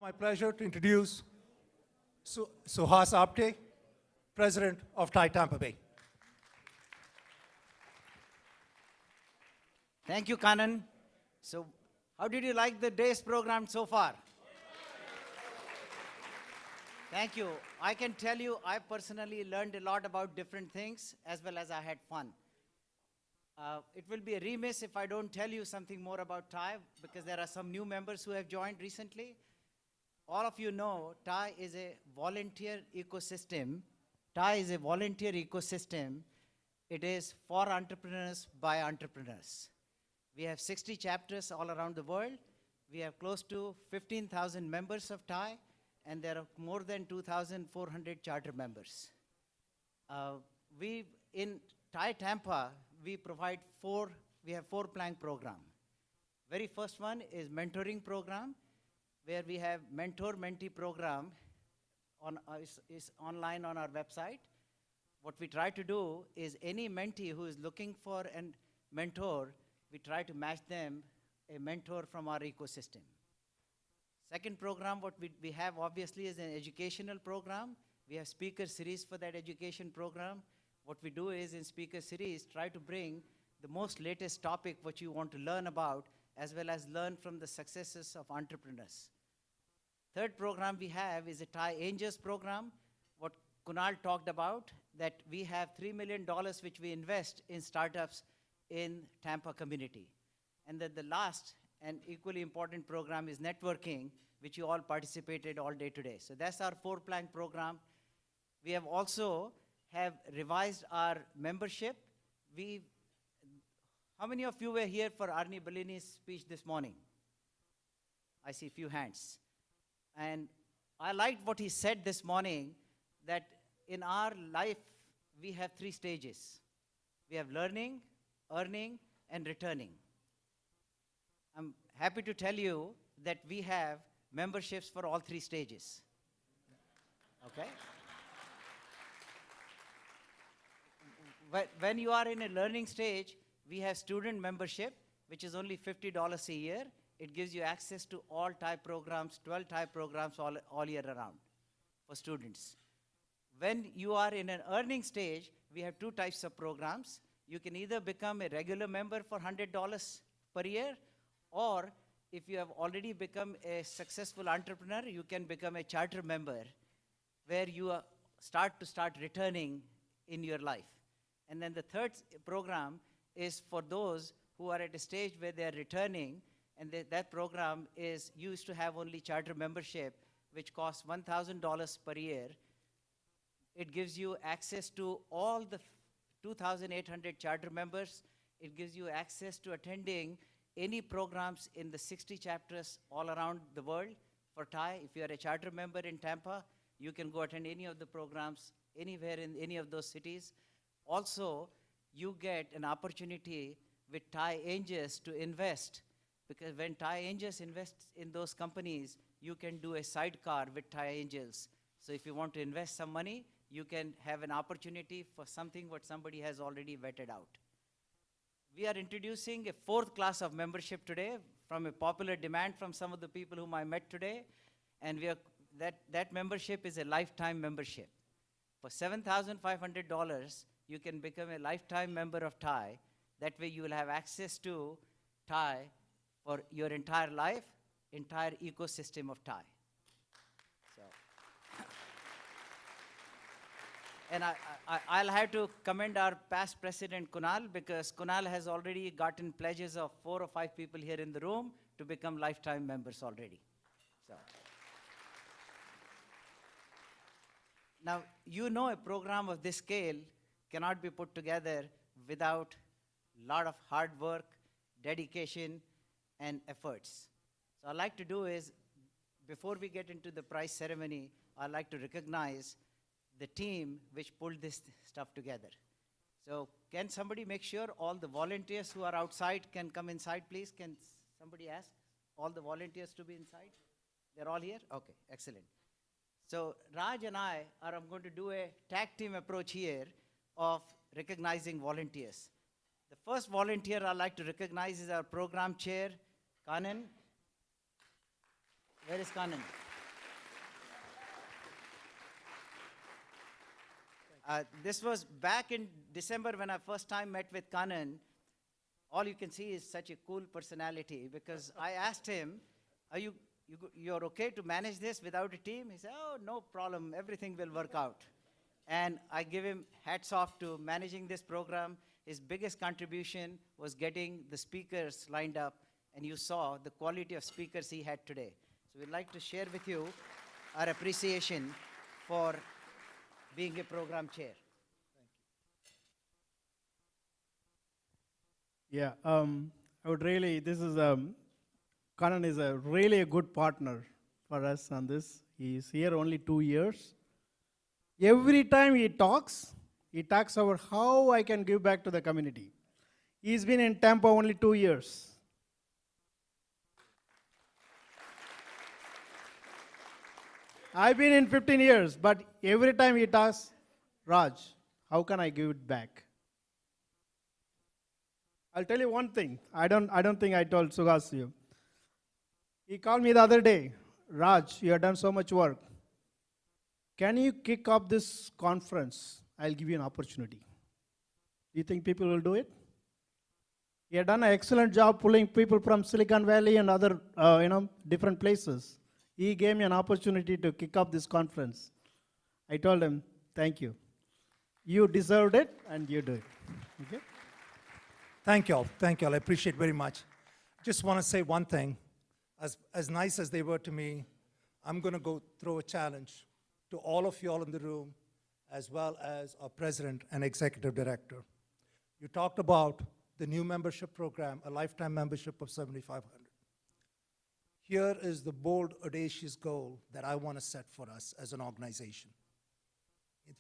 My pleasure to introduce Suhas Apte, President of TiE Tampa Bay. Thank you, Kanan. So, how did you like the day's program so far? Thank you. I can tell you, I personally learned a lot about different things as well as I had fun. It will be a remiss if I don't tell you something more about TiE because there are some new members who have joined recently. All of you know TiE is a volunteer ecosystem. TiE is a volunteer ecosystem. It is for entrepreneurs by entrepreneurs. We have 60 chapters all around the world. We have close to 15,000 members of TiE, and there are more than 2,400 charter members. In TiE Tampa, we have four-plank program. Very first one is mentoring program, where we have mentor-mentee program is online on our website. What we try to do is any mentee who is looking for a mentor, we try to match them a mentor from our ecosystem. Second program, what we have obviously is an educational program. We have speaker series for that education program. What we do is in speaker series, try to bring the most latest topic what you want to learn about, as well as learn from the successes of entrepreneurs. Third program we have is a TiE Angels program, what Kunal talked about, that we have $3 million which we invest in startups in Tampa community. And then the last and equally important program is networking, which you all participated all day today. So that's our four-plank program. We have also revised our membership. How many of you were here for Arnie Bellini's speech this morning? I see a few hands. And I liked what he said this morning, that in our life, we have three stages. We have learning, earning, and returning. I'm happy to tell you that we have memberships for all three stages. Okay? When you are in a learning stage, we have student membership, which is only $50 a year. It gives you access to all TiE programs, 12 TiE programs all year around for students. When you are in an earning stage, we have two types of programs. You can either become a regular member for $100 per year, or if you have already become a successful entrepreneur, you can become a charter member where you start returning in your life. And then the third program is for those who are at a stage where they're returning, and that program is used to have only charter membership, which costs $1,000 per year. It gives you access to all the 2,800 charter members. It gives you access to attending any programs in the 60 chapters all around the world for TiE. If you are a charter member in Tampa, you can go attend any of the programs anywhere in any of those cities. Also, you get an opportunity with TiE Angels to invest, because when TiE Angels invests in those companies, you can do a sidecar with TiE Angels. So if you want to invest some money, you can have an opportunity for something what somebody has already vetted out. We are introducing a fourth class of membership today from a popular demand from some of the people whom I met today. And that membership is a lifetime membership. For $7,500, you can become a lifetime member of TiE. That way you will have access to TiE for your entire life, entire ecosystem of TiE. So, and I'll have to commend our past president, Kunal, because Kunal has already gotten pledges of 4 or 5 people here in the room to become lifetime members already. So. Now, you know a program of this scale cannot be put together without a lot of hard work, dedication, and efforts. So I'd like to do is, before we get into the prize ceremony, I'd like to recognize the team which pulled this stuff together. So can somebody make sure all the volunteers who are outside can come inside, please? Can somebody ask all the volunteers to be inside? They're all here? Okay, excellent. So Raj and I'm going to do a tag team approach here of recognizing volunteers. The first volunteer I'd like to recognize is our program chair, Kanan. Where is Kanan? This was back in December when I first time met with Kanan. All you can see is such a cool personality because I asked him, are you're okay to manage this without a team? He said, oh, no problem, everything will work out. And I give him hats off to managing this program. His biggest contribution was getting the speakers lined up, and you saw the quality of speakers he had today. So we'd like to share with you our appreciation for being a program chair. Yeah, I would really, Kanan is a really a good partner for us on this. He's here only 2 years. Every time he talks about how I can give back to the community. He's been in Tampa only 2 years. I've been in 15 years, but every time he talks, Raj, how can I give it back? I'll tell you one thing. I don't think I told Suhas you. He called me the other day. Raj, you have done so much work. Can you kick off this conference? I'll give you an opportunity. Do you think people will do it? He had done an excellent job pulling people from Silicon Valley and other different places. He gave me an opportunity to kick off this conference. I told him, thank you. You deserved it, and you do it. Okay? Thank you all. Thank you all. I appreciate very much. Just want to say one thing. As nice as they were to me, I'm going to go throw a challenge to all of you all in the room, as well as our president and executive director. You talked about the new membership program, a lifetime membership of $7,500. Here is the bold, audacious goal that I want to set for us as an organization.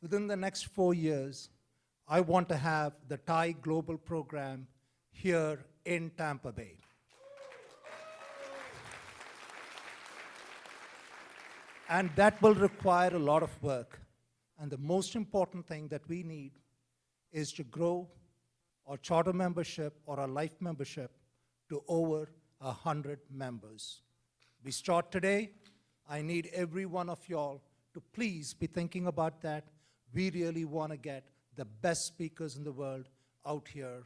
Within the next 4 years, I want to have the TiE Global program here in Tampa Bay. And that will require a lot of work. And the most important thing that we need is to grow our charter membership or our life membership to over 100 members. We start today. I need every one of y'all to please be thinking about that. We really want to get the best speakers in the world out here,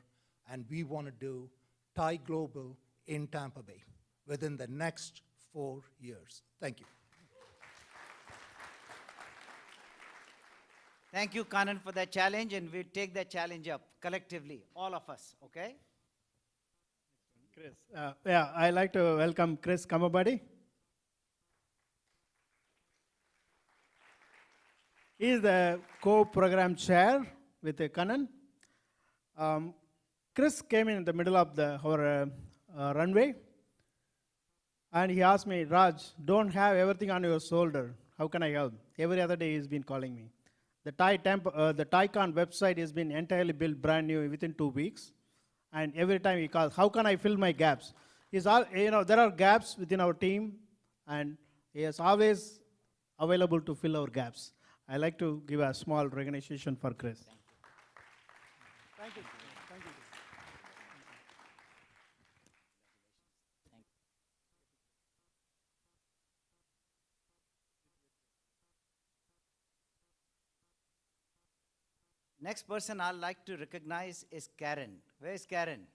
and we want to do TiE Global in Tampa Bay within the next 4 years. Thank you. Thank you, Kanan, for that challenge, and we'll take that challenge up collectively, all of us, okay? Chris, I'd like to welcome Chris Kamabadi. He is the co-program chair with Kanan. Chris came in the middle of our runway, and he asked me, Raj, don't have everything on your shoulder. How can I help? Every other day he's been calling me. The TiECon website has been entirely built brand new within 2 weeks. And every time he calls, how can I fill my gaps? There are gaps within our team, and he is always available to fill our gaps. I like to give a small recognition for Chris. Thank you. Thank you. Next person I'd like to recognize is Karen. Where is Karen?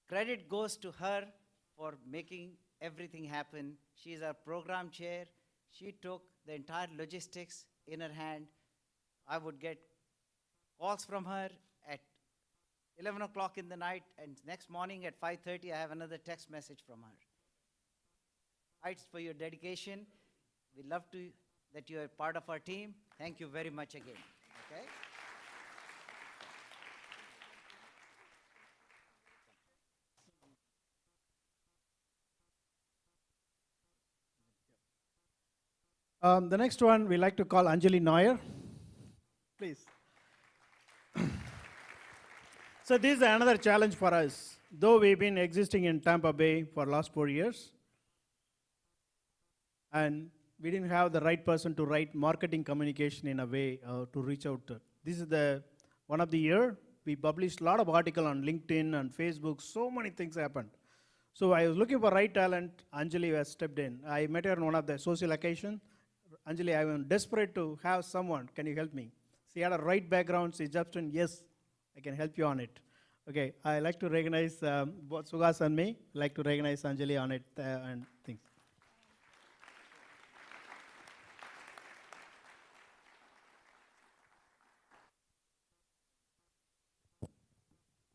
Credit goes to her for making everything happen. She is our program chair. She took the entire logistics in her hand. I would get calls from her at 11 o'clock in the night, and next morning at 5:30, I have another text message from her. Thanks for your dedication. We love that you are part of our team. Thank you very much again. Okay? The next one we like to call Anjali Nair. Please. So this is another challenge for us. Though we've been existing in Tampa Bay for last 4 years, and we didn't have the right person to write marketing communication in a way to reach out to. This is the one of the year. We published a lot of articles on LinkedIn and Facebook. So many things happened. So I was looking for right talent. Anjali has stepped in. I met her on one of the social occasion. Anjali, I am desperate to have someone. Can you help me? She had a right background. She jumped in. Yes, I can help you on it. Okay, I like to recognize both Sugas and me. Like to recognize Anjali on it and things.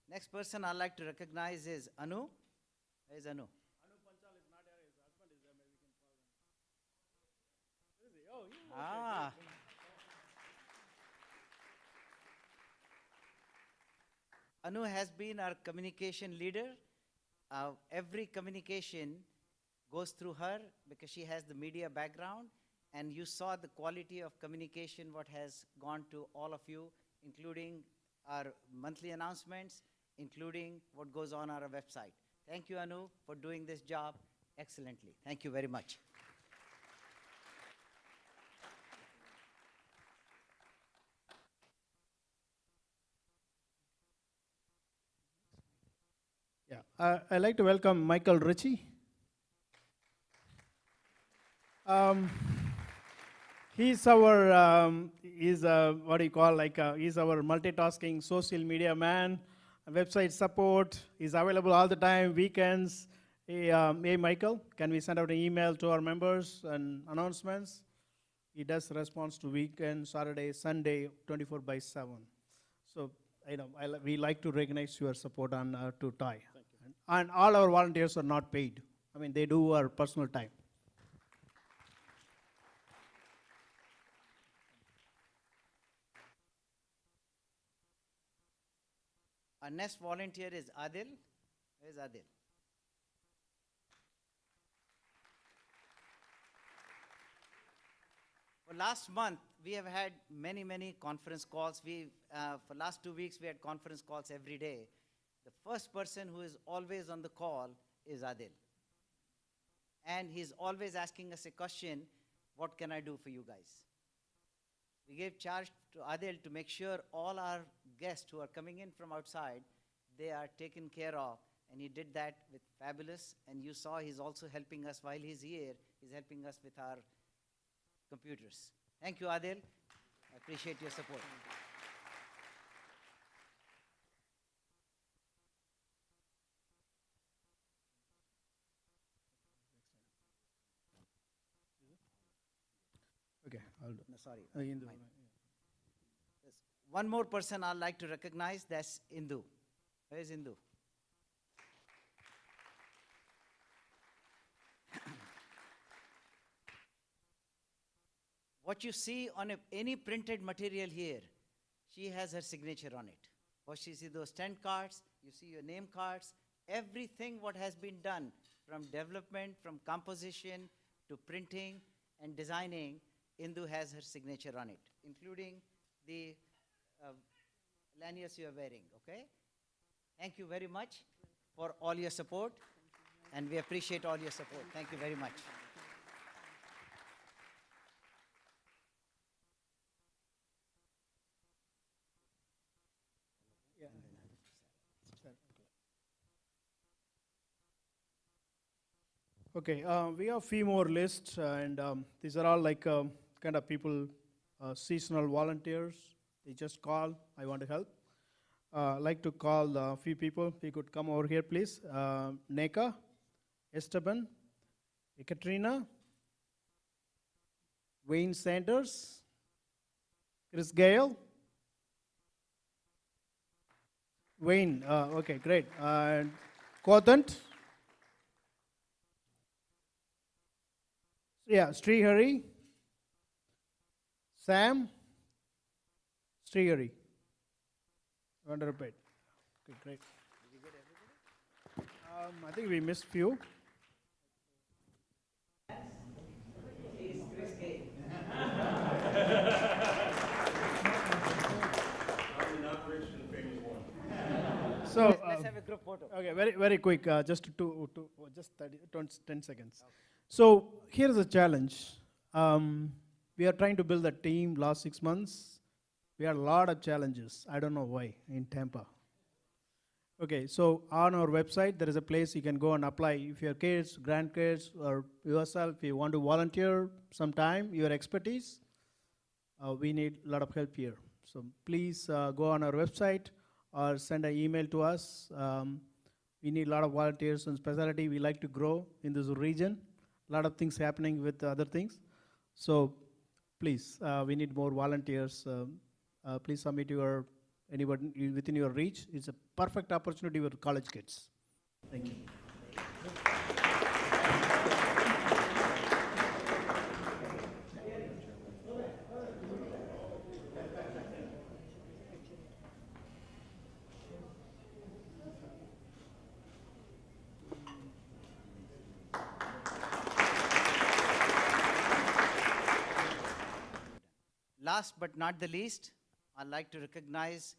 Next person I'd like to recognize is Anu. Where is Anu? Ah. Anu has been our communication leader. Every communication goes through her because she has the media background, and you saw the quality of communication what has gone to all of you, including our monthly announcements, including what goes on our website. Thank you, Anu, for doing this job excellently. Thank you very much. Yeah, I'd like to welcome Michael Ritchie. He's our, what do you call, he's our multitasking social media man, website support. He's available all the time, weekends. Hey, Michael, can we send out an email to our members and announcements? He does response to weekend, Saturday, Sunday, 24/7. So, we like to recognize your support on to TiE. And all our volunteers are not paid. I mean, they do our personal time. Our next volunteer is Adil. Where is Adil? For last month, we have had many conference calls. For last 2 weeks, we had conference calls every day. The first person who is always on the call is Adil. And he's always asking us a question, what can I do for you guys? We gave charge to Adil to make sure all our guests who are coming in from outside, they are taken care of. And he did that with fabulous. And you saw he's also helping us while he's here. He's helping us with our computers. Thank you, Adil. I appreciate your support. Okay, I'll do. No, sorry. Indu. Mine. Yes. One more person I'd like to recognize, that's Indu. Where is Indu? What you see on any printed material here, she has her signature on it. What you see those tent cards, you see your name cards, everything what has been done from development, from composition to printing and designing, Indu has her signature on it, including the lanyards you are wearing, okay? Thank you very much for all your support, and we appreciate all your support. Thank you very much. Okay, we have few more lists, and these are all like kind of people, seasonal volunteers. They just call, I want to help. I'd like to call a few people. If you could come over here, please. Neka, Esteban, Ekaterina, Wayne Sanders, Chris Gale. Wayne, okay, great. And Kodant. Yeah, Srihari, Sam, Srihari. Want to repeat? Okay, great. Did you get everybody? I think we missed few. So Let's have a group photo. okay, very quick, just just 10 seconds. So here's a challenge. We are trying to build a team last 6 months. We had a lot of challenges. I don't know why in Tampa. Okay, so on our website, there is a place you can go and apply. If your kids, grandkids, or yourself, you want to volunteer some time, your expertise, we need a lot of help here. So please go on our website or send an email to us. We need a lot of volunteers and specialty. We like to grow in this region. A lot of things happening with other things. So please, we need more volunteers. Please submit your anybody within your reach. It's a perfect opportunity for college kids. Thank you. Last but not the least, I'd like to recognize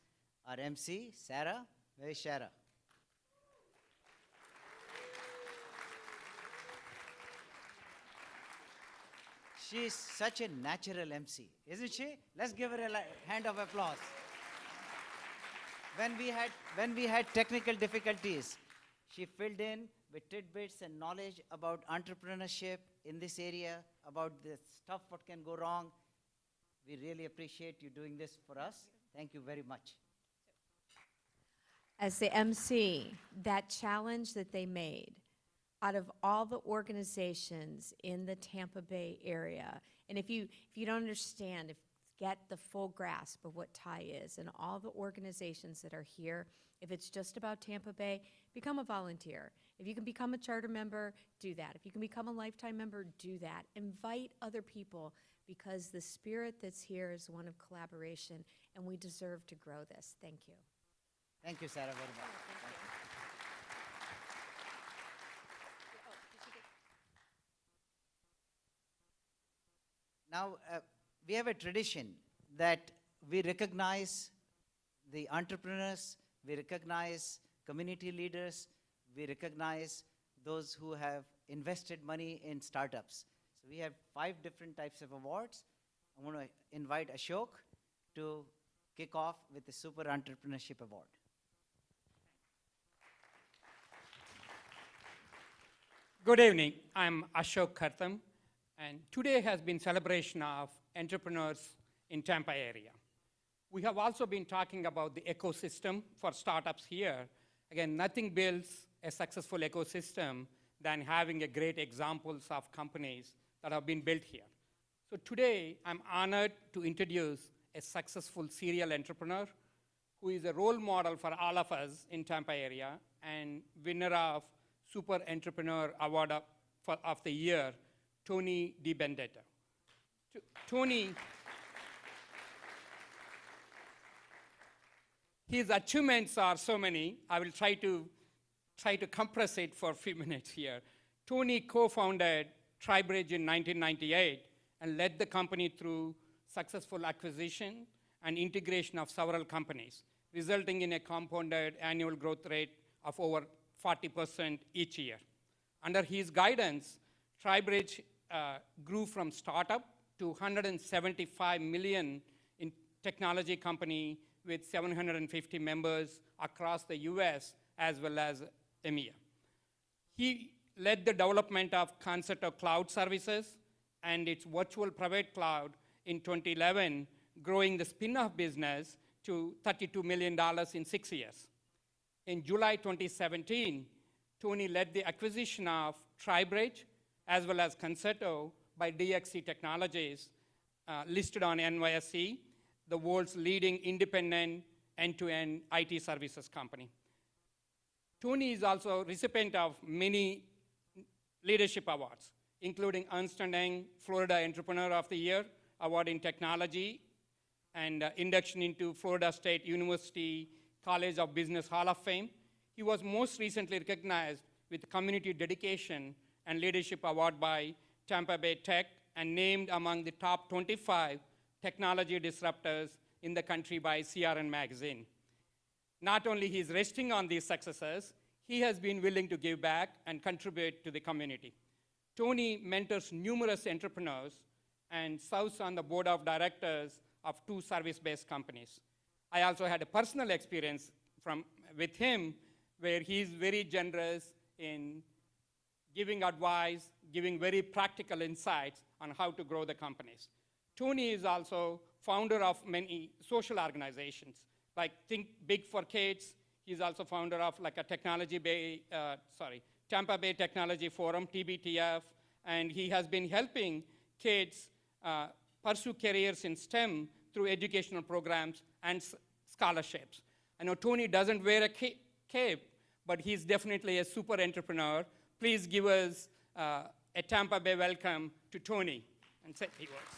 our MC, Sarah. Where is Sarah? She's such a natural MC, isn't she? Let's give her a hand of applause. When we had technical difficulties, she filled in with tidbits and knowledge about entrepreneurship in this area, about the stuff what can go wrong. We really appreciate you doing this for us. Thank you very much. As the MC, that challenge that they made out of all the organizations in the Tampa Bay area, and if you don't understand, get the full grasp of what TiE is and all the organizations that are here, if it's just about Tampa Bay, become a volunteer. If you can become a charter member, do that. If you can become a lifetime member, do that. Invite other people, because the spirit that's here is one of collaboration, and we deserve to grow this. Thank you. Thank you, Sarah, very much. Thank you. Now, we have a tradition that we recognize the entrepreneurs, we recognize community leaders, we recognize those who have invested money in startups. So we have 5 different types of awards. I want to invite Ashok to kick off with the Super Entrepreneurship Award. Good evening. I'm Ashok Khartam, and today has been celebration of entrepreneurs in Tampa area. We have also been talking about the ecosystem for startups here. Again, nothing builds a successful ecosystem than having a great examples of companies that have been built here. So today, I'm honored to introduce a successful serial entrepreneur who is a role model for all of us in Tampa area and winner of Super Entrepreneur Award of the Year, Tony DiBendetta. Tony, his achievements are so many. I will try to compress it for a few minutes here. Tony co-founded TriBridge in 1998 and led the company through successful acquisition and integration of several companies, resulting in a compounded annual growth rate of over 40% each year. Under his guidance, TriBridge grew from startup to $175 million in technology company with 750 members across the US as well as EMEA. He led the development of Concerto Cloud Services and its virtual private cloud in 2011, growing the spin-off business to $32 million in 6 years. In July 2017, Tony led the acquisition of TriBridge as well as Concerto by DXC Technologies, listed on NYSE, the world's leading independent end-to-end IT services company. Tony is also a recipient of many leadership awards, including Ernst & Young Florida Entrepreneur of the Year Award in Technology and induction into Florida State University College of Business Hall of Fame. He was most recently recognized with Community Dedication and Leadership Award by Tampa Bay Tech and named among the top 25 technology disruptors in the country by CRN magazine. Not only he's resting on these successes, he has been willing to give back and contribute to the community. Tony mentors numerous entrepreneurs and serves on the board of directors of 2 service-based companies. I also had a personal experience with him where he's very generous in giving advice, giving very practical insights on how to grow the companies. Tony is also founder of many social organizations, like Think Big for Kids. He's also founder of like a Tampa Bay Technology Forum, TBTF, and he has been helping kids pursue careers in STEM through educational programs and scholarships. I know Tony doesn't wear a cape, but he's definitely a super entrepreneur. Please give us a Tampa Bay welcome to Tony and say a few words.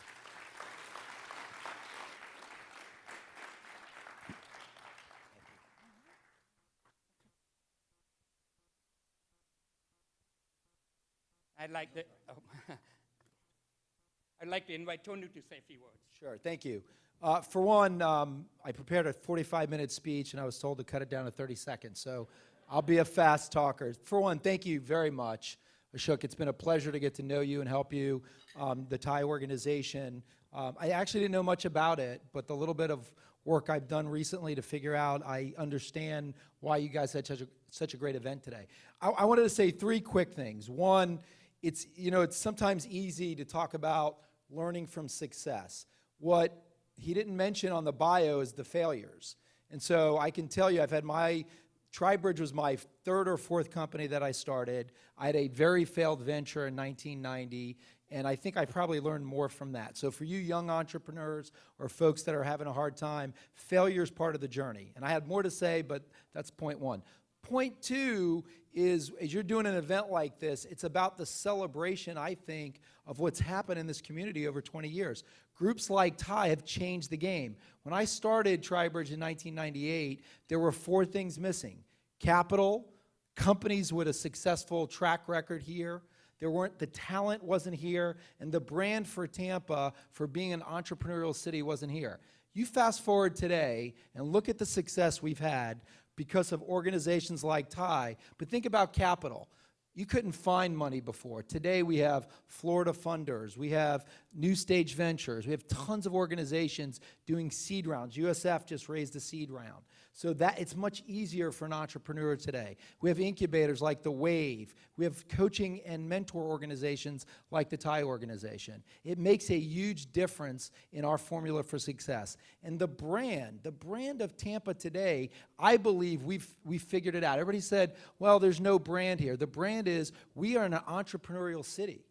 I'd like to invite Tony to say a few words. Sure, thank you. For one, I prepared a 45-minute speech, and I was told to cut it down to 30 seconds, so I'll be a fast talker. For one, thank you very much, Ashok. It's been a pleasure to get to know you and help you. The TiE organization, I actually didn't know much about it, but the little bit of work I've done recently to figure out, I understand why you guys had such a great event today. I wanted to say three quick things. One, it's sometimes easy to talk about learning from success. What he didn't mention on the bio is the failures. And so I can tell you, TriBridge was my third or fourth company that I started. I had a very failed venture in 1990, and I think I probably learned more from that. So for you young entrepreneurs or folks that are having a hard time, failure is part of the journey. And I had more to say, but that's point one. Point two is, as you're doing an event like this, it's about the celebration, I think, of what's happened in this community over 20 years. Groups like TiE have changed the game. When I started TriBridge in 1998, there were four things missing: capital, companies with a successful track record here, the talent wasn't here, and the brand for Tampa for being an entrepreneurial city wasn't here. You fast forward today and look at the success we've had because of organizations like TiE, but think about capital. You couldn't find money before. Today we have Florida Funders, we have New Stage Ventures, we have tons of organizations doing seed rounds. USF just raised a seed round. So that it's much easier for an entrepreneur today. We have incubators like the Wave. We have coaching and mentor organizations like the TiE organization. It makes a huge difference in our formula for success. And the brand of Tampa today, I believe we've figured it out. Everybody said, well, there's no brand here. The brand is we are an entrepreneurial city.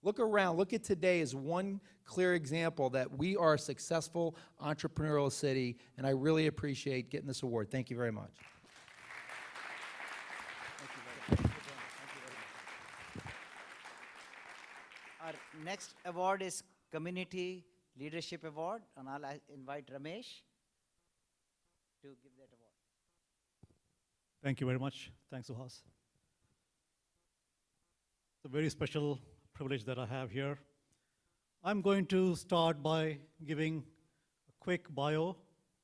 Look around, look at today as one clear example that we are a successful entrepreneurial city, and I really appreciate getting this award. Thank you very much. Our next award is Community Leadership Award, and I'll invite Ramesh to give that award. Thank you very much. Thanks, Suhas. It's a very special privilege that I have here. I'm going to start by giving a quick bio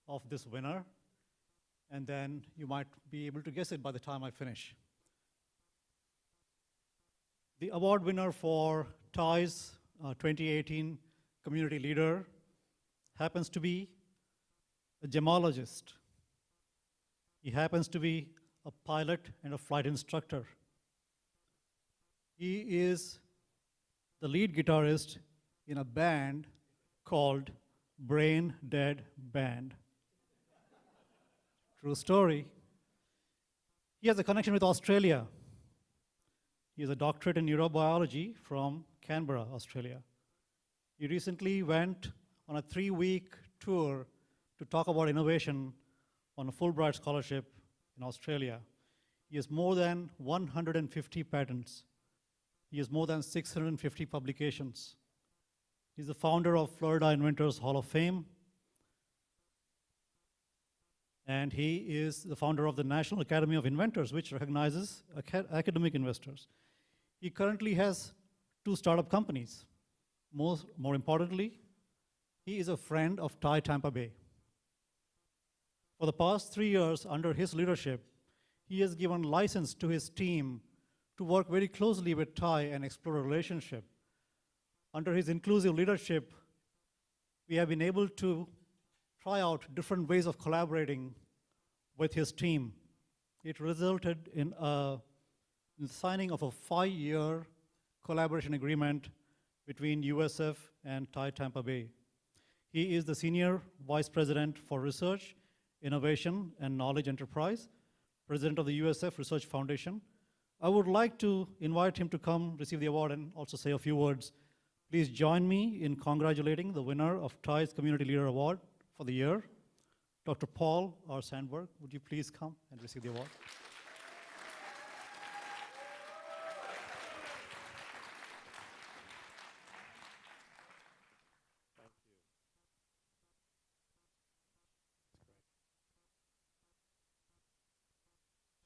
of this winner, and then you might be able to guess it by the time I finish. The award winner for TiE's 2018 Community Leader happens to be a gemologist. He happens to be a pilot and a flight instructor. He is the lead guitarist in a band called Brain Dead Band. True story. He has a connection with Australia. He has a doctorate in neurobiology from Canberra, Australia. He recently went on a 3-week tour to talk about innovation on a Fulbright scholarship in Australia. He has more than 150 patents. He has more than 650 publications. He's the founder of Florida Inventors Hall of Fame. And he is the founder of the National Academy of Inventors, which recognizes academic investors. He currently has 2 startup companies. More importantly, he is a friend of TiE Tampa Bay. For the past 3 years, under his leadership, he has given license to his team to work very closely with TiE and explore a relationship. Under his inclusive leadership, we have been able to try out different ways of collaborating with his team. It resulted in the signing of a 5-year collaboration agreement between USF and TiE Tampa Bay. He is the Senior Vice President for Research, Innovation, and Knowledge Enterprise, President of the USF Research Foundation. I would like to invite him to come receive the award and also say a few words. Please join me in congratulating the winner of TiE's Community Leader Award for the year, Dr. Paul R. Sandberg. Would you please come and receive the award?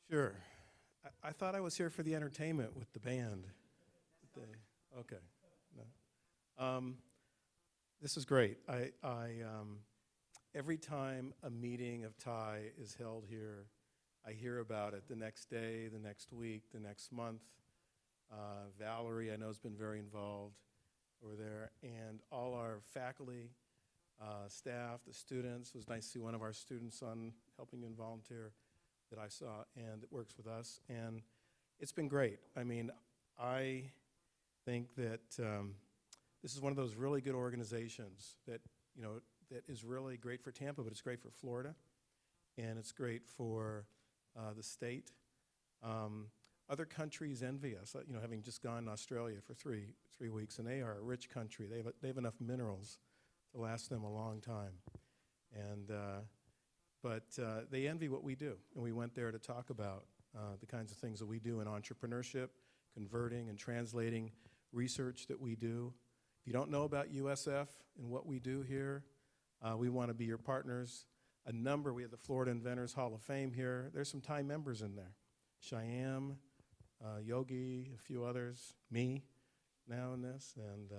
Sure. I thought I was here for the entertainment with the band. Okay. No. This is great. Every time a meeting of TiE is held here, I hear about it the next day, the next week, the next month. Valerie, I know, has been very involved over there, and all our faculty, staff, the students. It was nice to see one of our students on helping and volunteer that I saw, and that works with us, and it's been great. I mean, I think that this is one of those really good organizations that, you know, that is really great for Tampa, but it's great for Florida, and it's great for the state. Other countries envy us, you know, having just gone to Australia for three weeks, and they are a rich country. They have enough minerals to last them a long time, and but they envy what we do, and we went there to talk about the kinds of things that we do in entrepreneurship, converting and translating research that we do. If you don't know about USF and what we do here, we want to be your partners. We have the Florida Inventors Hall of Fame here. There's some TiE members in there. Shyam, Yogi, a few others, me now in this, and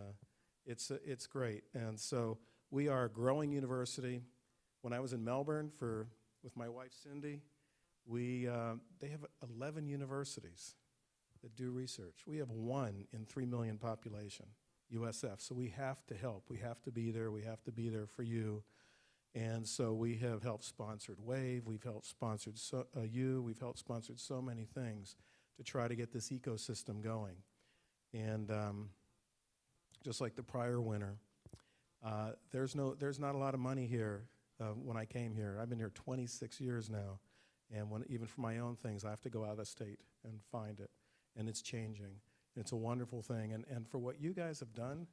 it's great. And so we are a growing university. When I was in Melbourne with my wife Cindy, they have 11 universities that do research. We have 1 in 3 million population, USF. So we have to help. We have to be there. We have to be there for you. And so we have helped sponsored WAVE. We've helped sponsored we've helped sponsored so many things to try to get this ecosystem going. And just like the prior winner, there's not a lot of money here. When I came here, I've been here 26 years now, and even for my own things, I have to go out of state and find it, and it's changing. It's a wonderful thing, and for what you guys have done,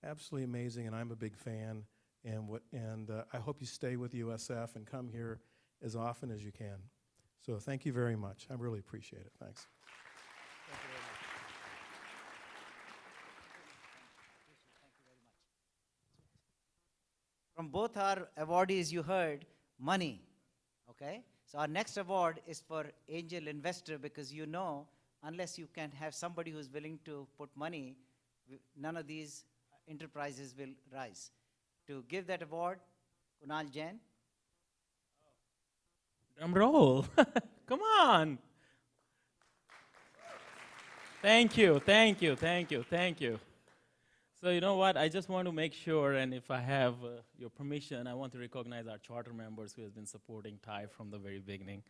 absolutely amazing, and I'm a big fan, and I hope you stay with USF and come here as often as you can. So thank you very much. I really appreciate it. Thanks. From both our awardees, you heard money, okay? So our next award is for angel investor, because you know, unless you can have somebody who's willing to put money, none of these enterprises will rise. To give that award, Kunal Jain. Drum roll. Come on. Thank you, thank you, thank you, thank you. So you know what, I just want to make sure, and if I have your permission, I want to recognize our charter members who has been supporting TiE from the very beginning.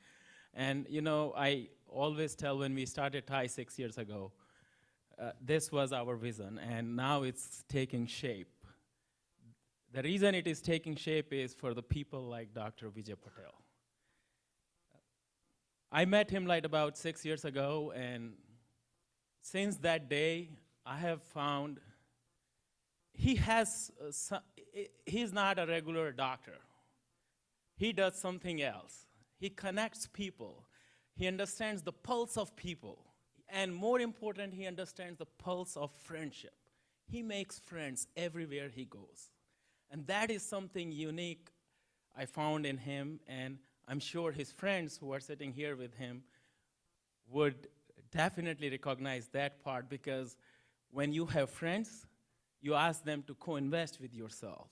And you know, I always tell when we started TiE 6 years ago, this was our vision, and now it's taking shape. The reason it is taking shape is for the people like Dr. Vijay Patel. I met him like about 6 years ago, and since that day, I have found he's not a regular doctor. He does something else. He connects people. He understands the pulse of people. And more important, he understands the pulse of friendship. He makes friends everywhere he goes. And that is something unique I found in him, and I'm sure his friends who are sitting here with him would definitely recognize that part, because when you have friends, you ask them to co-invest with yourself.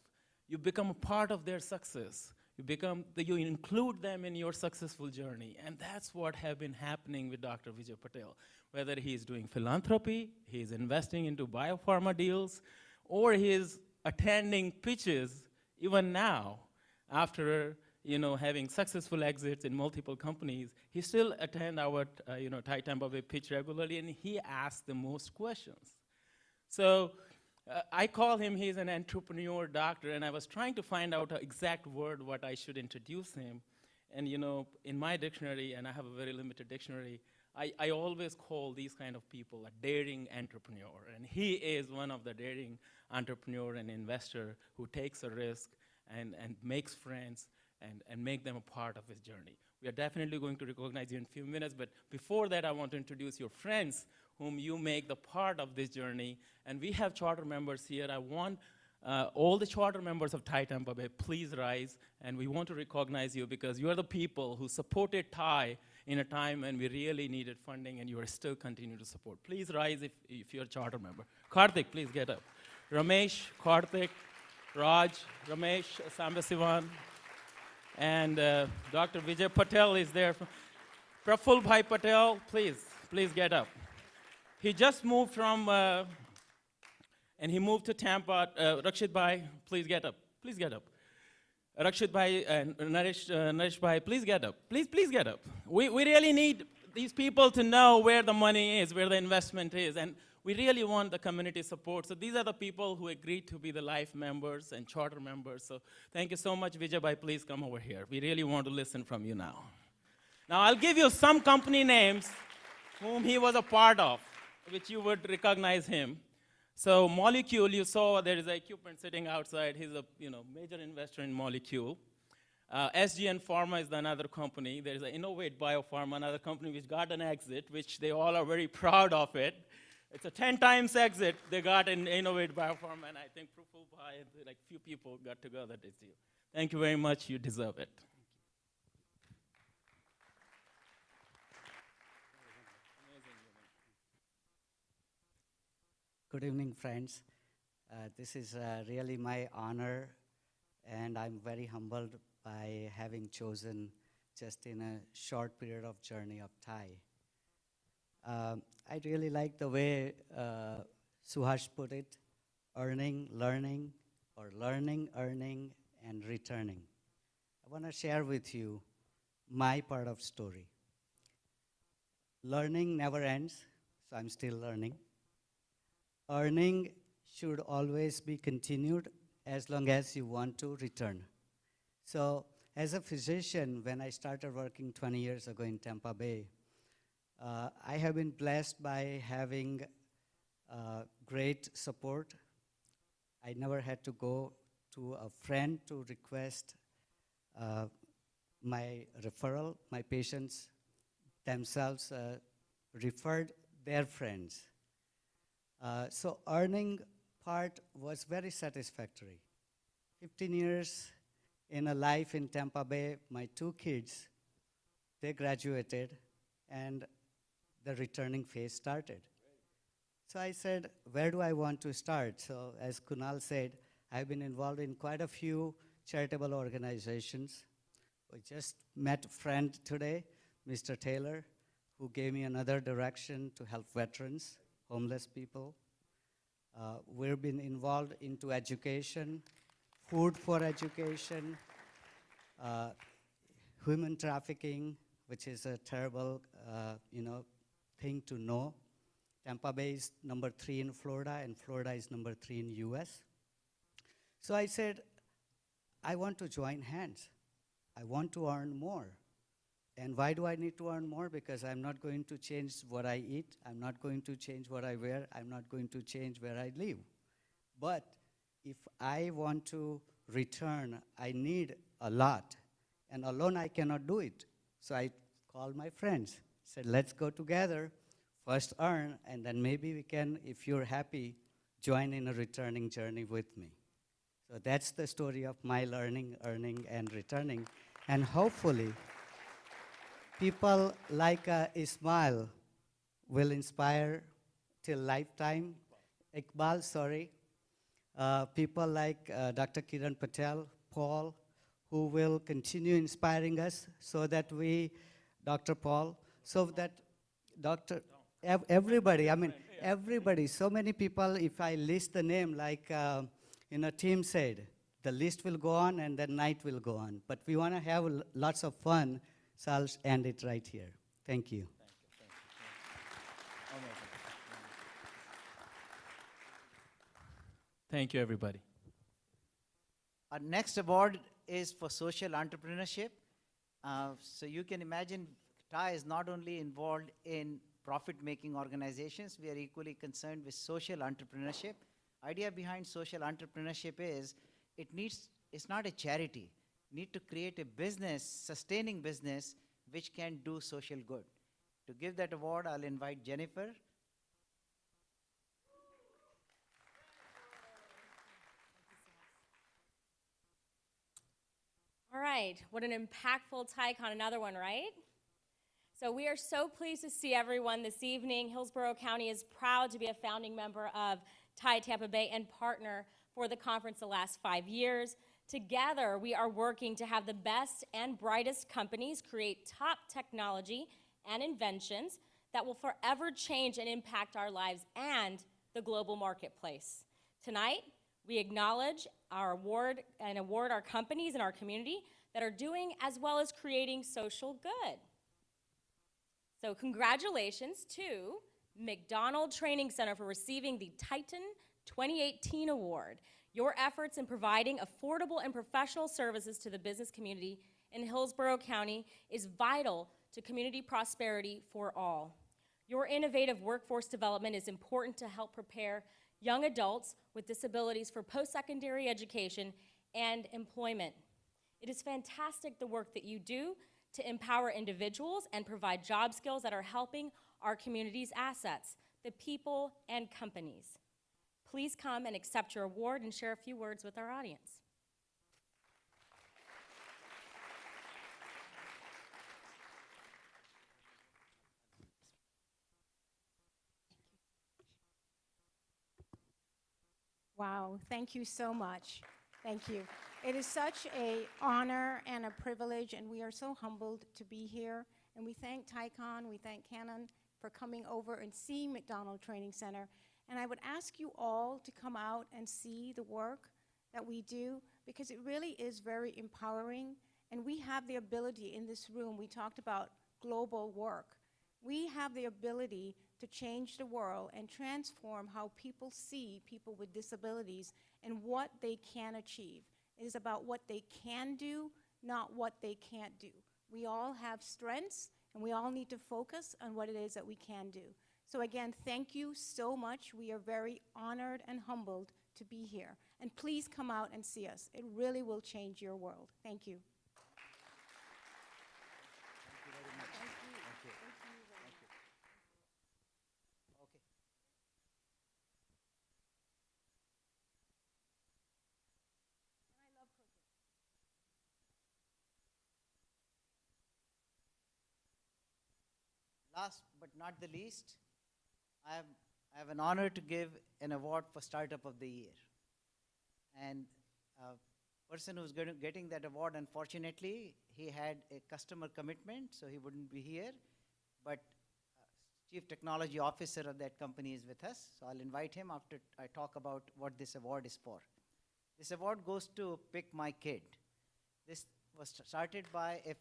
You become a part of their success. You include them in your successful journey. And that's what has been happening with Dr. Vijay Patel. Whether he's doing philanthropy, he's investing into biopharma deals, or he's attending pitches even now after having successful exits in multiple companies, he still attend our, Thai Tampa Bay pitch regularly, and he asks the most questions. So I call him, he's an entrepreneur doctor, and I was trying to find out an exact word what I should introduce him. And in my dictionary, and I have a very limited dictionary, I always call these kind of people a daring entrepreneur. And he is one of the daring entrepreneur and investor who takes a risk and makes friends and make them a part of his journey. We are definitely going to recognize you in a few minutes, but before that, I want to introduce your friends whom you make the part of this journey. And we have charter members here. I want all the charter members of Thai Tampa Bay, please rise. And we want to recognize you because you are the people who supported Thai in a time when we really needed funding, and you are still continuing to support. Please rise if you're a charter member. Karthik, please get up. Ramesh, Karthik, Raj, Ramesh, Sambasivan, and Dr. Vijay Patel is there. Praful Bhai Patel, please get up. He just moved from, and he moved to Tampa. Rakshit Bhai, please get up. Please get up. Rakshit Bhai and Naresh Bhai, please get up. Please get up. We really need these people to know where the money is, where the investment is, and we really want the community support. So these are the people who agreed to be the life members and charter members. So thank you so much, Vijay Bhai. Please come over here. We really want to listen from you now. Now I'll give you some company names whom he was a part of, which you would recognize him. So Molecule, you saw there is equipment sitting outside. He's a major investor in Molecule. SGN Pharma is another company. There is an Innovate Biopharma, another company which got an exit, which they all are very proud of it. It's a 10 times exit they got in Innovate Biopharma, and I think Praful Bhai and like few people got together this year. Thank you very much. You deserve it. Good evening, friends. This is really my honor, and I'm very humbled by having chosen just in a short period of journey of Thai. I really like the way Suhash put it, earning, learning, or learning, earning, and returning. I want to share with you my part of story. Learning never ends, so I'm still learning. Earning should always be continued as long as you want to return. So as a physician, when I started working 20 years ago in Tampa Bay, I have been blessed by having great support. I never had to go to a friend to request my referral. My patients themselves referred their friends. So earning part was very satisfactory. 15 years in a life in Tampa Bay, my 2 kids, they graduated, and the returning phase started. So I said, where do I want to start? So as Kunal said, I've been involved in quite a few charitable organizations. We just met a friend today, Mr. Taylor, who gave me another direction to help veterans, homeless people. We've been involved into education, food for education, human trafficking, which is a terrible, thing to know. Tampa Bay is number 3 in Florida, and Florida is number 3 in US. So I said, I want to join hands. I want to earn more. And why do I need to earn more? Because I'm not going to change what I eat. I'm not going to change what I wear. I'm not going to change where I live. But if I want to return, I need a lot. And alone I cannot do it. So I called my friends, said, let's go together, first earn, and then maybe we can, if you're happy, join in a returning journey with me. So that's the story of my learning, earning, and returning. And hopefully, people like Ismail will inspire till lifetime. Iqbal, sorry. People like Dr. Kiran Patel, Paul, who will continue inspiring us so that we, Dr. Paul, so that everybody, I mean, everybody, so many people, if I list the name, like, Tim said, the list will go on and the night will go on. But we want to have lots of fun, so I'll end it right here. Thank you. Thank you, everybody. Our next award is for social entrepreneurship. So you can imagine TI is not only involved in profit-making organizations, we are equally concerned with social entrepreneurship. Idea behind social entrepreneurship is it's not a charity. You need to create a business, sustaining business, which can do social good. To give that award, I'll invite Jennifer. All right, what an impactful TiECon, another one, right? So we are so pleased to see everyone this evening. Hillsborough County is proud to be a founding member of TI Tampa Bay and partner for the conference the last 5 years. Together, we are working to have the best and brightest companies create top technology and inventions that will forever change and impact our lives and the global marketplace. Tonight, we acknowledge our award and award our companies in our community that are doing as well as creating social good. So congratulations to McDonald Training Center for receiving the Titan 2018 award. Your efforts in providing affordable and professional services to the business community in Hillsborough County is vital to community prosperity for all. Your innovative workforce development is important to help prepare young adults with disabilities for post-secondary education and employment. It is fantastic the work that you do to empower individuals and provide job skills that are helping our community's assets, the people and companies. Please come and accept your award and share a few words with our audience. Wow, thank you so much. Thank you. It is such an honor and a privilege, and we are so humbled to be here. And we thank TiECon, we thank Canon for coming over and seeing McDonald Training Center. And I would ask you all to come out and see the work that we do, because it really is very empowering. And we have the ability in this room, we talked about global work. We have the ability to change the world and transform how people see people with disabilities and what they can achieve. It is about what they can do, not what they can't do. We all have strengths, and we all need to focus on what it is that we can do. So again, thank you so much. We are very honored and humbled to be here. And please come out and see us. It really will change your world. Thank you. Last but not the least, I have an honor to give an award for Startup of the Year. And person who's getting that award, unfortunately, he had a customer commitment, so he wouldn't be here. But Chief Technology Officer of that company is with us, so I'll invite him after I talk about what this award is for. This award goes to Pick My Kid. This was started by a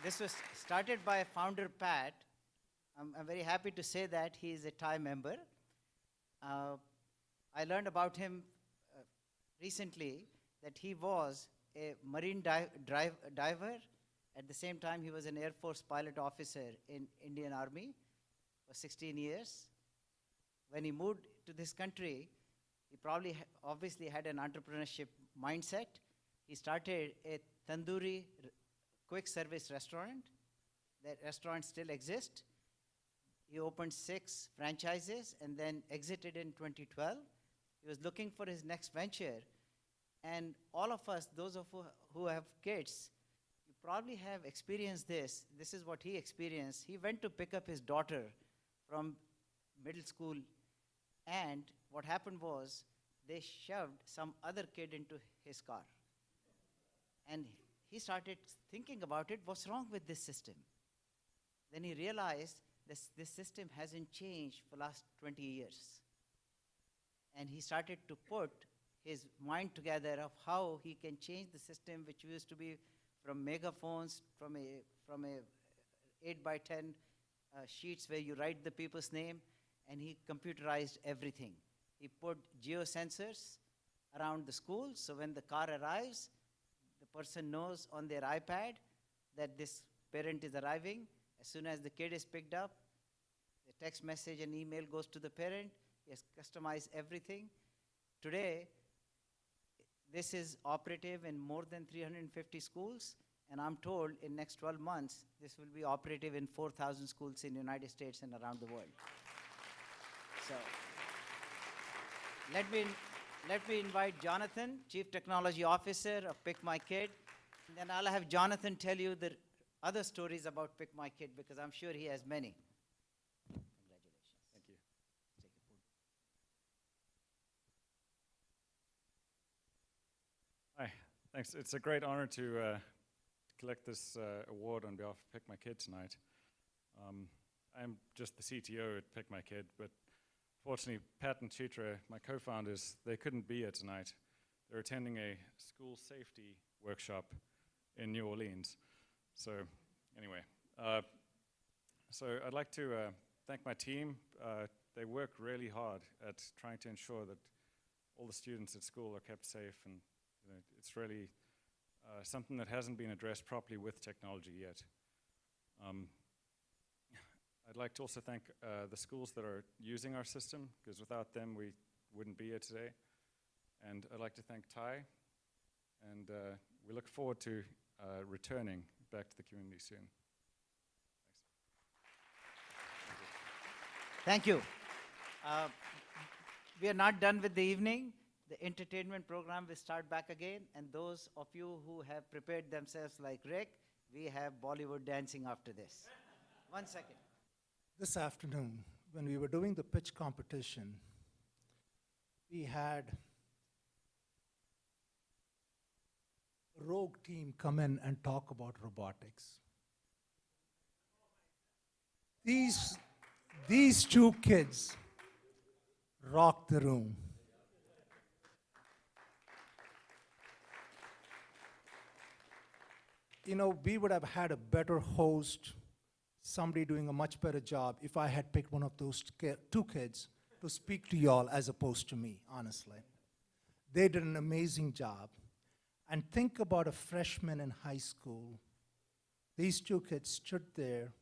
This was started by founder Pat. I'm very happy to say that he is a TI member. I learned about him recently that he was a marine diver. At the same time, he was an Air Force pilot officer in Indian Army for 16 years. When he moved to this country, he probably obviously had an entrepreneurship mindset. He started a tandoori quick service restaurant. That restaurant still exists. He opened 6 franchises and then exited in 2012. He was looking for his next venture. And all of us, those of who have kids, you probably have experienced this. This is what he experienced. He went to pick up his daughter from middle school, and what happened was they shoved some other kid into his car. And he started thinking about it, what's wrong with this system? Then he realized this system hasn't changed for the last 20 years. and he started to put his mind together of how he can change the system, which used to be from megaphones, from a 8 by 10 sheets where you write the people's name, and he computerized everything. He put geosensors around the school, so when the car arrives, the person knows on their iPad that this parent is arriving. As soon as the kid is picked up, the text message and email goes to the parent. He has customized everything. Today, this is operative in more than 350 schools, and I'm told in next 12 months, this will be operative in 4,000 schools in the United States and around the world. So, let me invite Jonathan, Chief Technology Officer of Pick My Kid, and then I'll have Jonathan tell you the other stories about Pick My Kid, because I'm sure he has many. Congratulations. Thank you. Take a photo. Hi, thanks. It's a great honor to collect this award on behalf of Pick My Kid tonight. I'm just the CTO at Pick My Kid, but fortunately, Pat and Chitra, my co-founders, they couldn't be here tonight. They're attending a school safety workshop in New Orleans. So anyway, so I'd like to thank my team. They work really hard at trying to ensure that all the students at school are kept safe, and you know, it's really something that hasn't been addressed properly with technology yet. I'd like to also thank the schools that are using our system, because without them we wouldn't be here today. And I'd like to thank Ty, and we look forward to returning back to the community soon. Thank you. We are not done with the evening. The entertainment program will start back again, and those of you who have prepared themselves like Rick, we have Bollywood dancing after this. 1 second. This afternoon, when we were doing the pitch competition, we had a rogue team come in and talk about robotics. These two kids rocked the room. You know, we would have had a better host, somebody doing a much better job if I had picked one of those two kids to speak to y'all as opposed to me, honestly. They did an amazing job. And think about a freshman in high school. These two kids stood there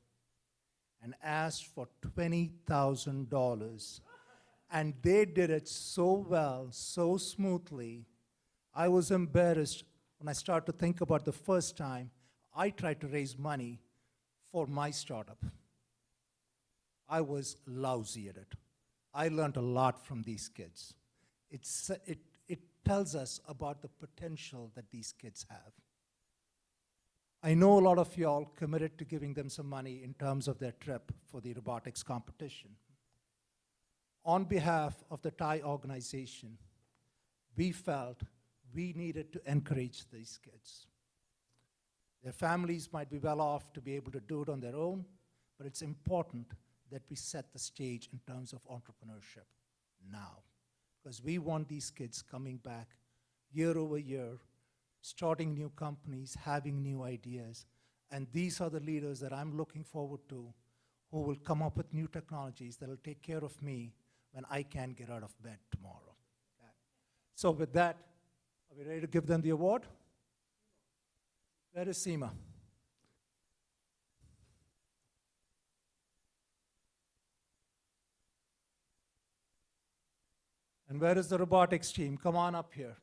and asked for $20,000. And they did it so well, so smoothly. I was embarrassed when I started to think about the first time I tried to raise money for my startup. I was lousy at it. I learned a lot from these kids. It tells us about the potential that these kids have. I know a lot of y'all committed to giving them some money in terms of their trip for the robotics competition. On behalf of the TiE organization, we felt we needed to encourage these kids. Their families might be well off to be able to do it on their own, but it's important that we set the stage in terms of entrepreneurship now, because we want these kids coming back year over year, starting new companies, having new ideas, and these are the leaders that I'm looking forward to, who will come up with new technologies that will take care of me when I can't get out of bed tomorrow. Okay. So with that, are we ready to give them the award? Where is Seema? And where is the robotics team? Come on up here.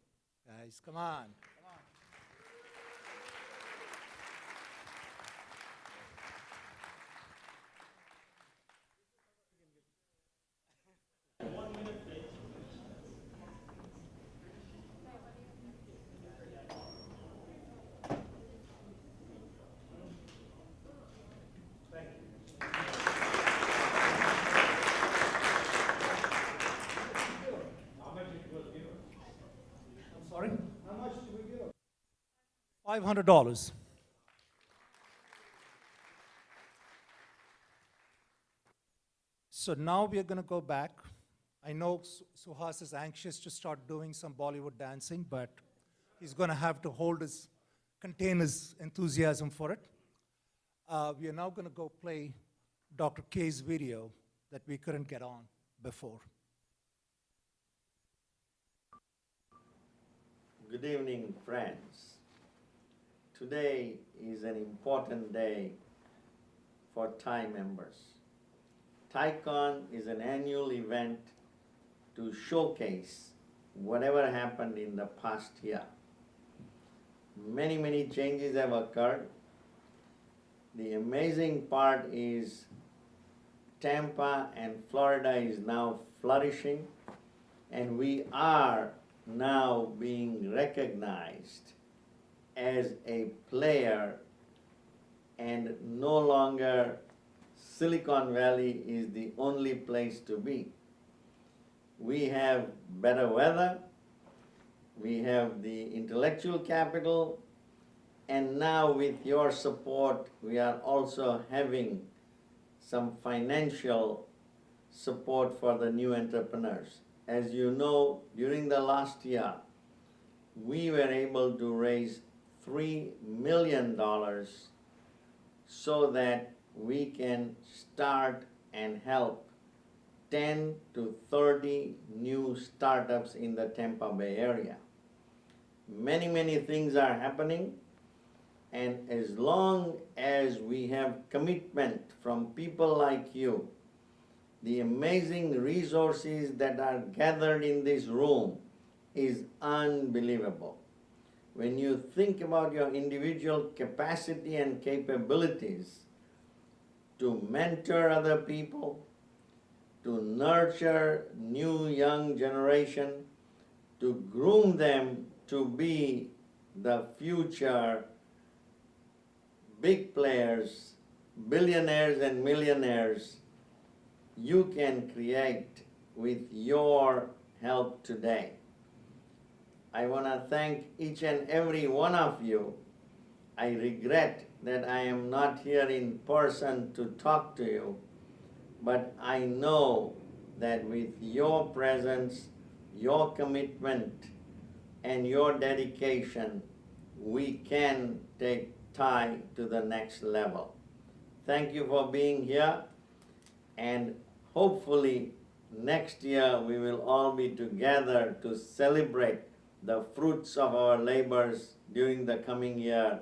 Guys, come on. Sorry? How much did we give? $500. So now we are going to go back I know Suhas is anxious to start doing some Bollywood dancing, but he's going to have to contain his enthusiasm for it. We are now going to go play Dr. K's video that we couldn't get on before. Good evening, friends. Today is an important day for TiE members. TiECon is an annual event to showcase whatever happened in the past year. Many, many changes have occurred. The amazing part is Tampa and Florida is now flourishing, and we are now being recognized as a player, and no longer Silicon Valley is the only place to be. We have better weather, we have the intellectual capital, and now with your support, we are also having some financial support for the new entrepreneurs. As you know, during the last year, we were able to raise $3 million so that we can start and help 10 to 30 new startups in the Tampa Bay area. Many, many things are happening, and as long as we have commitment from people like you, the amazing resources that are gathered in this room is unbelievable. When you think about your individual capacity and capabilities to mentor other people, to nurture new young generation, to groom them to be the future big players, billionaires and millionaires, you can create with your help today. I want to thank each and every one of you. I regret that I am not here in person to talk to you, but I know that with your presence, your commitment, and your dedication, we can take TiE to the next level. Thank you for being here, and hopefully next year we will all be together to celebrate the fruits of our labors during the coming year